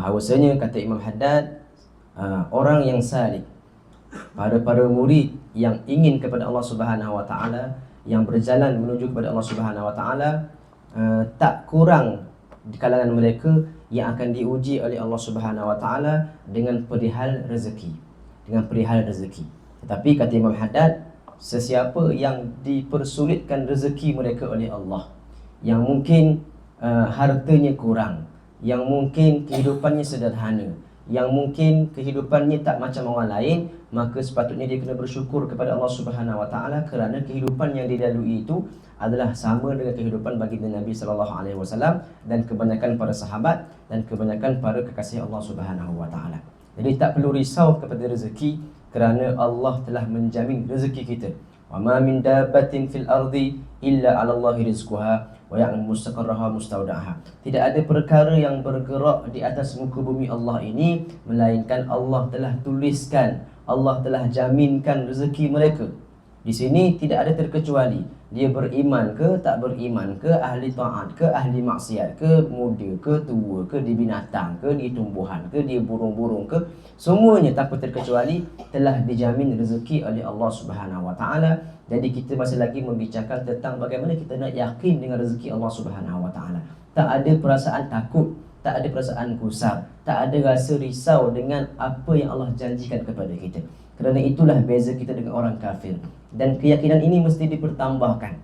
Bahawasanya kata Imam Haddad, orang yang salik, para murid yang ingin kepada Allah Subhanahu wa taala, yang berjalan menuju kepada Allah Subhanahu wa taala, tak kurang di kalangan mereka yang akan diuji oleh Allah Subhanahu wa taala dengan perihal rezeki, Tetapi kata Imam Haddad, sesiapa yang dipersulitkan rezeki mereka oleh Allah, yang mungkin hartanya kurang, yang mungkin kehidupannya sederhana, yang mungkin kehidupannya tak macam orang lain, maka sepatutnya dia kena bersyukur kepada Allah Subhanahu wa taala kerana kehidupan yang dilalui itu adalah sama dengan kehidupan baginda Nabi sallallahu alaihi wasallam dan kebanyakan para sahabat dan kebanyakan para kekasih Allah Subhanahu wa taala. Jadi tak perlu risau kepada rezeki kerana Allah telah menjamin rezeki kita. Wa ma min dabbatin fil ardi illa 'ala Allahi rizquha wa ya'lamu mustaqarraha mustaudaha. Tidak ada perkara yang bergerak di atas muka bumi Allah ini melainkan Allah telah tuliskan, Allah telah jaminkan rezeki mereka. Di sini tidak ada terkecuali dia beriman ke tak beriman ke, ahli taat ke ahli maksiat ke, muda ke tua ke, di binatang ke, di tumbuhan ke, di burung-burung ke, semuanya tanpa terkecuali telah dijamin rezeki oleh Allah Subhanahu wa taala. Jadi kita masih lagi membicarakan tentang bagaimana kita nak yakin dengan rezeki Allah Subhanahu wa taala. Tak ada perasaan takut, tak ada perasaan gusar, tak ada rasa risau dengan apa yang Allah janjikan kepada kita. Kerana itulah beza kita dengan orang kafir. Dan keyakinan ini mesti dipertambahkan.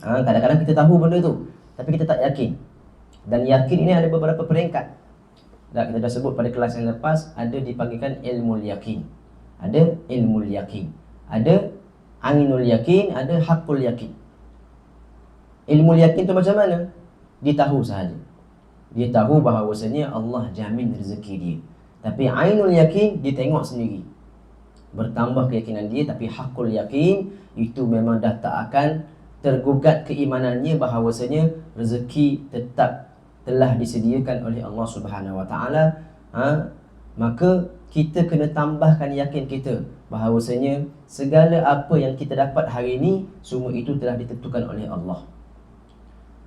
Kadang-kadang kita tahu benda tu, tapi kita tak yakin. Dan yakin ini ada beberapa peringkat. Kita dah sebut pada kelas yang lepas, ada dipanggilkan ilmu yakin, ada ilmu yakin, ada ainul yakin, ada hakul yakin. Ilmu yakin tu macam mana? Dia tahu sahaja. Dia tahu bahawasanya Allah jamin rezeki dia. Tapi ainul yakin, dia tengok sendiri. Bertambah keyakinan dia. Tapi hakul yakin, itu memang dah tak akan tergugat keimanannya bahawasanya rezeki tetap telah disediakan oleh Allah Subhanahu wa taala. Maka kita kena tambahkan yakin kita bahawasanya segala apa yang kita dapat hari ini, semua itu telah ditentukan oleh Allah.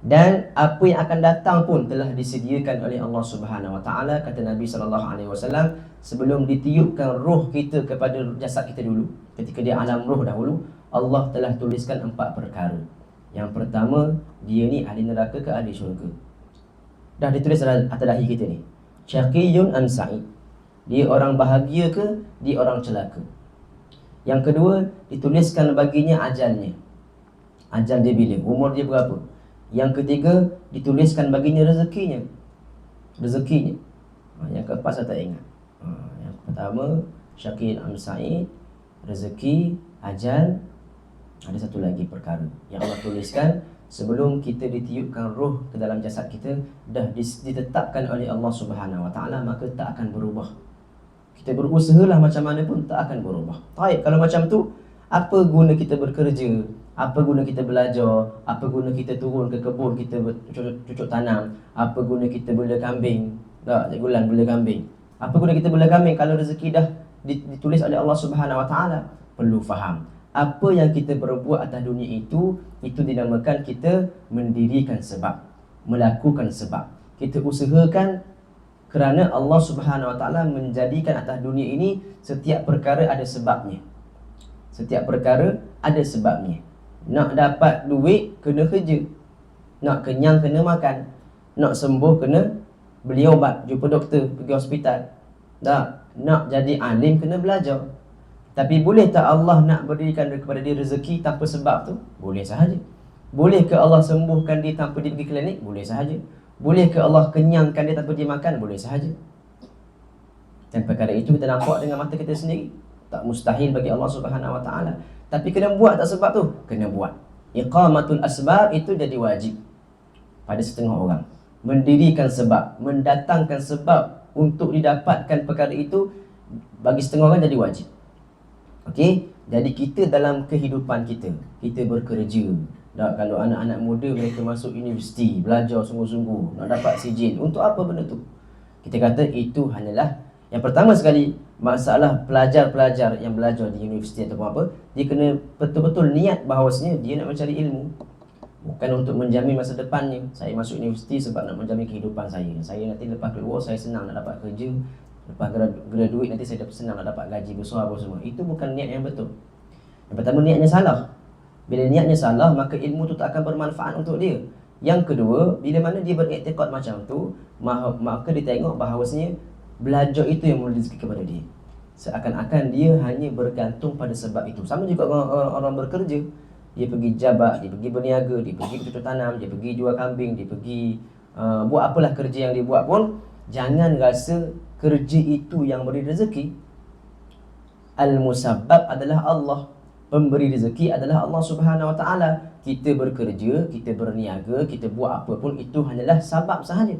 Dan apa yang akan datang pun telah disediakan oleh Allah Subhanahu wa taala. Kata Nabi sallallahu alaihi wasallam, sebelum ditiupkan roh kita kepada jasad kita dulu, ketika di alam roh dahulu, Allah telah tuliskan 4 perkara. Yang pertama, dia ni ahli neraka ke ahli syurga. Dah ditulis atas dahi kita ni. Syaqiyun am sa'id. Dia orang bahagia ke, dia orang celaka. Yang kedua, dituliskan baginya ajalnya. Ajal dia bila, umur dia berapa. Yang ketiga, dituliskan baginya rezekinya. Yang keempat saya tak ingat. Yang pertama, syaqiyun am sa'id, rezeki, ajal. Ada satu lagi perkara yang Allah tuliskan sebelum kita ditiupkan roh ke dalam jasad kita, dah ditetapkan oleh Allah Subhanahu wa taala, maka tak akan berubah. Kita berusahalah macam mana pun tak akan berubah. Baik, kalau macam tu, apa guna kita bekerja? Apa guna kita belajar? Apa guna kita turun ke kebun kita cucuk tanam? Apa guna kita bela kambing? Tak, Cik Gulan bela kambing. Apa guna kita bela kambing kalau rezeki dah ditulis oleh Allah Subhanahu wa taala? Perlu faham, apa yang kita berbuat atas dunia itu dinamakan kita mendirikan sebab, melakukan sebab. Kita usahakan kerana Allah Subhanahu wa taala menjadikan atas dunia ini setiap perkara ada sebabnya. Setiap perkara ada sebabnya. Nak dapat duit kena kerja, nak kenyang kena makan, nak sembuh kena beli ubat, jumpa doktor, pergi hospital. Tak, nak jadi alim kena belajar. Tapi boleh tak Allah nak berikan kepada dia rezeki tanpa sebab tu? Boleh sahaja. Boleh ke Allah sembuhkan dia tanpa dia pergi klinik? Boleh sahaja. Boleh ke Allah kenyangkan dia tanpa dia makan? Boleh sahaja. Dan perkara itu kita nampak dengan mata kita sendiri. Tak mustahil bagi Allah Subhanahu wa taala. Tapi kena buat tak sebab tu? Kena buat. Iqamatul asbab itu jadi wajib pada setengah orang. Mendirikan sebab, mendatangkan sebab untuk didapatkan perkara itu, bagi setengah orang jadi wajib. Okey, jadi kita dalam kehidupan kita bekerja. Tak, kalau anak-anak muda mereka masuk universiti, belajar sungguh-sungguh, nak dapat sijil. Untuk apa benda tu? Kita kata itu hanyalah yang pertama sekali, masalah pelajar-pelajar yang belajar di universiti ataupun apa, dia kena betul-betul niat bahawasanya dia nak mencari ilmu. Bukan untuk menjamin masa depannya. Saya masuk universiti sebab nak menjamin kehidupan saya. Saya nanti lepas keluar, saya senang nak dapat kerja. Lepas graduate nanti saya senang nak dapat gaji besar apa semua. Itu bukan niat yang betul. Yang pertama, niatnya salah. Bila niatnya salah, maka ilmu tu tak akan bermanfaat untuk dia. Yang kedua, bila mana dia beriktikad macam tu, maka dia tengok bahawasanya belajar itu yang memberi rezeki kepada dia. Seakan-akan dia hanya bergantung pada sebab itu. Sama juga orang bekerja. Dia pergi jabat, dia pergi berniaga, dia pergi bercocok tanam, dia pergi jual kambing, dia pergi buat apalah kerja yang dia buat pun, jangan rasa kerja itu yang beri rezeki. Al-musabbab adalah Allah. Pemberi rezeki adalah Allah Subhanahu Wa Taala. Kita bekerja, kita berniaga, kita buat apa pun, itu hanyalah sebab sahaja.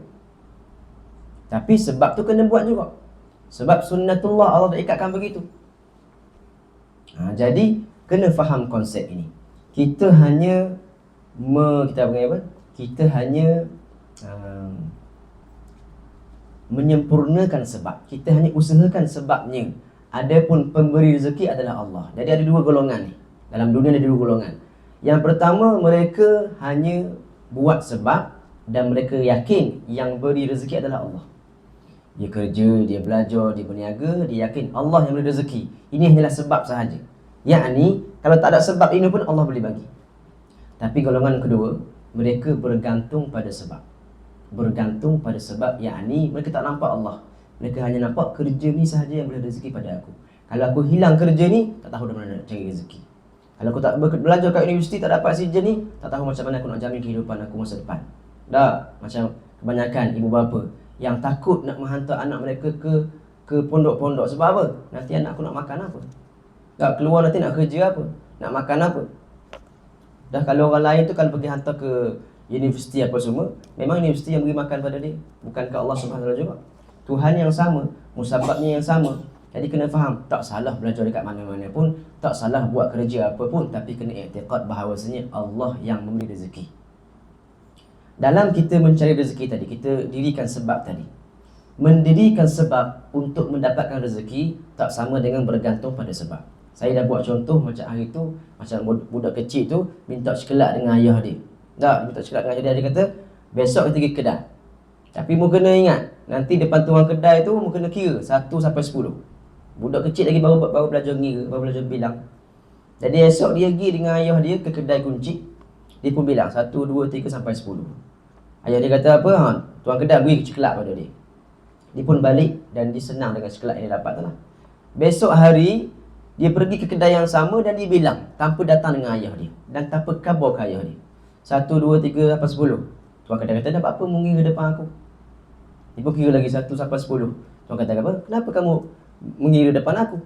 Tapi sebab tu kena buat juga. Sebab sunnatullah, Allah dah ikatkan begitu. Jadi kena faham konsep ini. Kita hanya kita panggil apa? Kita hanya menyempurnakan sebab. Kita hanya usahakan sebabnya. Adapun pemberi rezeki adalah Allah. Jadi ada dua golongan ni. Dalam dunia ada dua golongan. Yang pertama, mereka hanya buat sebab dan mereka yakin yang beri rezeki adalah Allah. Dia kerja, dia belajar, dia berniaga, dia yakin Allah yang beri rezeki. Ini hanyalah sebab sahaja. Yakni, kalau tak ada sebab ini pun Allah boleh bagi. Tapi golongan kedua, mereka bergantung pada sebab. Bergantung pada sebab, yakni mereka tak nampak Allah. Mereka hanya nampak kerja ni sahaja yang boleh rezeki pada aku. Kalau aku hilang kerja ni, tak tahu dari mana nak cari rezeki. Kalau aku tak belajar kat universiti, tak dapat sarjana ni, tak tahu macam mana aku nak jamin kehidupan aku masa depan. Macam kebanyakan ibu bapa yang takut nak menghantar anak mereka ke pondok-pondok. Sebab apa? Nanti anak aku nak makan apa? Keluar nanti nak kerja apa? Nak makan apa? Kalau orang lain tu kalau pergi hantar ke universiti apa semua, memang universiti yang beri makan pada dia. Bukankah Allah Subhanahu juga? Tuhan yang sama, musababnya yang sama. Jadi kena faham, tak salah belajar dekat mana-mana pun, tak salah buat kerja apa pun, tapi kena i'tiqad bahawasanya Allah yang memberi rezeki. Dalam kita mencari rezeki tadi, kita dirikan sebab tadi. Mendirikan sebab untuk mendapatkan rezeki tak sama dengan bergantung pada sebab. Saya dah buat contoh macam hari tu, macam budak kecil tu minta sekelak dengan ayah dia. Minta sekelak dengan ayah dia, dia kata, besok kita pergi kedai. Tapi mu kena ingat, nanti depan tuang kedai tu mu kena kira 1 sampai 10. Budak kecil lagi baru belajar ngira, baru belajar bilang. Jadi esok dia pergi dengan ayah dia ke kedai kunci. Dia pun bilang 1, 2, 3 sampai 10. Ayah dia kata apa? Tuang kedai beri sekelak pada dia. Dia pun balik dan dia senang dengan sekelak yang dia dapat tu lah. Besok hari dia pergi ke kedai yang sama dan dia bilang tanpa datang dengan ayah dia dan tanpa khabar ke ayah dia. 1, 2, 3 sampai 10. Tuan kedai kata, apa mengira depan aku? Dia pun kira lagi 1 sampai 10. Tuan kata apa? Kenapa kamu mengira depan aku?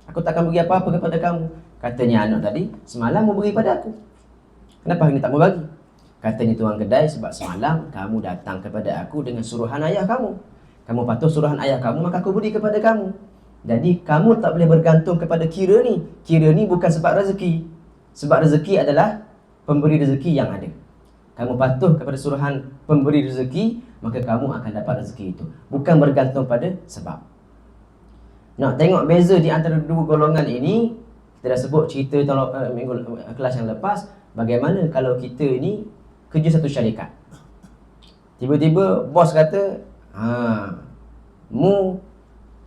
Aku takkan beri apa-apa kepada kamu. Katanya anak tadi, semalam mu beri pada aku. Kenapa hari ni tak mau bagi? Katanya tuan kedai, sebab semalam kamu datang kepada aku dengan suruhan ayah kamu. Kamu patuh suruhan ayah kamu, maka aku beri kepada kamu. Jadi kamu tak boleh bergantung kepada kira ni. Kira ni bukan sebab rezeki. Sebab rezeki adalah pemberi rezeki yang ada. Kamu patuh kepada suruhan pemberi rezeki, maka kamu akan dapat rezeki itu. Bukan bergantung pada sebab. Nak tengok beza di antara dua golongan ini, kita dah sebut cerita kelas yang lepas, bagaimana kalau kita ni kerja satu syarikat. Tiba-tiba bos kata, mu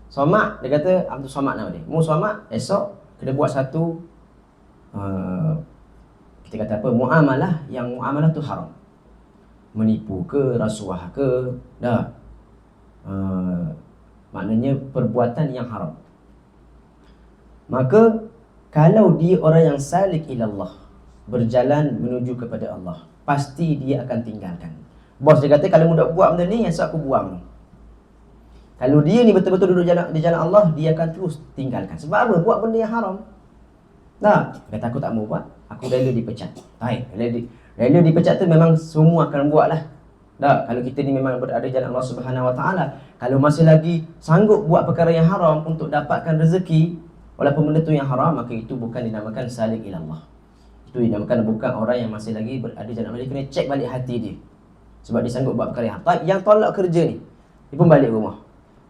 somak, dia kata, Abdul Somad nama dia. Mu somak, esok kena buat satu kita kata apa, muamalah, yang muamalah tu haram. Menipu ke, rasuah ke, maknanya perbuatan yang haram. Maka kalau dia orang yang salik ilallah, berjalan menuju kepada Allah, pasti dia akan tinggalkan. Bos dia kata, kalau mudah buat benda ni, esok aku buang. Kalau dia ni betul-betul duduk di jalan Allah, dia akan terus tinggalkan. Sebab apa? Buat benda yang haram. Kata aku tak mau buat, aku rela dipecat. Rela dipecat tu memang semua akan buat lah. Kalau kita ni memang berada di jalan Allah Subhanahu Wa Taala, kalau masih lagi sanggup buat perkara yang haram untuk dapatkan rezeki, walaupun benda tu yang haram, maka itu bukan dinamakan salik ilallah. Itu dinamakan bukan orang yang masih lagi berada di jalan Allah. Dia kena cek balik hati dia. Sebab dia sanggup buat perkara yang haram. Yang tolak kerja ni, dia pun balik rumah.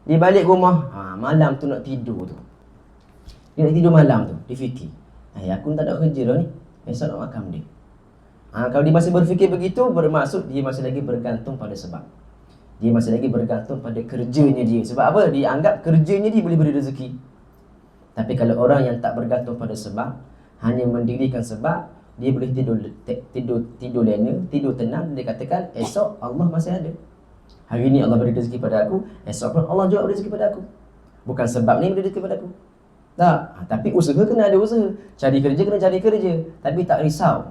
Dia balik rumah, malam tu nak tidur tu. Dia nak tidur malam tu, dia fikir, aku tak ada kerja dah ni, besok nak makan dia. Kalau dia masih berfikir begitu, bermaksud dia masih lagi bergantung pada sebab. Dia masih lagi bergantung pada kerjanya dia. Sebab apa? Dia anggap kerjanya dia boleh beri rezeki. Tapi kalau orang yang tak bergantung pada sebab, hanya mendirikan sebab, dia boleh tidur lena, tidur tenang. Dia katakan, esok Allah masih ada. Hari ini Allah beri rezeki pada aku, esok pun Allah juga beri rezeki pada aku. Bukan sebab ni beri rezeki pada aku. Tak, tapi usaha kena ada usaha. Cari kerja kena cari kerja. Tapi tak risau,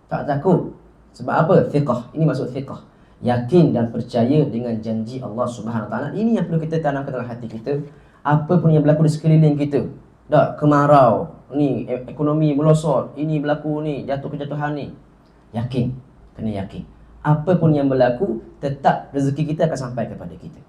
tak takut. Sebab apa? Fiqh. Ini maksud fiqh. Yakin dan percaya dengan janji Allah Subhanahu Wa Taala. Ini yang perlu kita tanamkan dalam hati kita. Apa pun yang berlaku di sekeliling kita, tak, kemarau, ni ekonomi melosot, ini berlaku ni, jatuh kejatuhan ni. Yakin, kena yakin. Apa pun yang berlaku, tetap rezeki kita akan sampai kepada kita.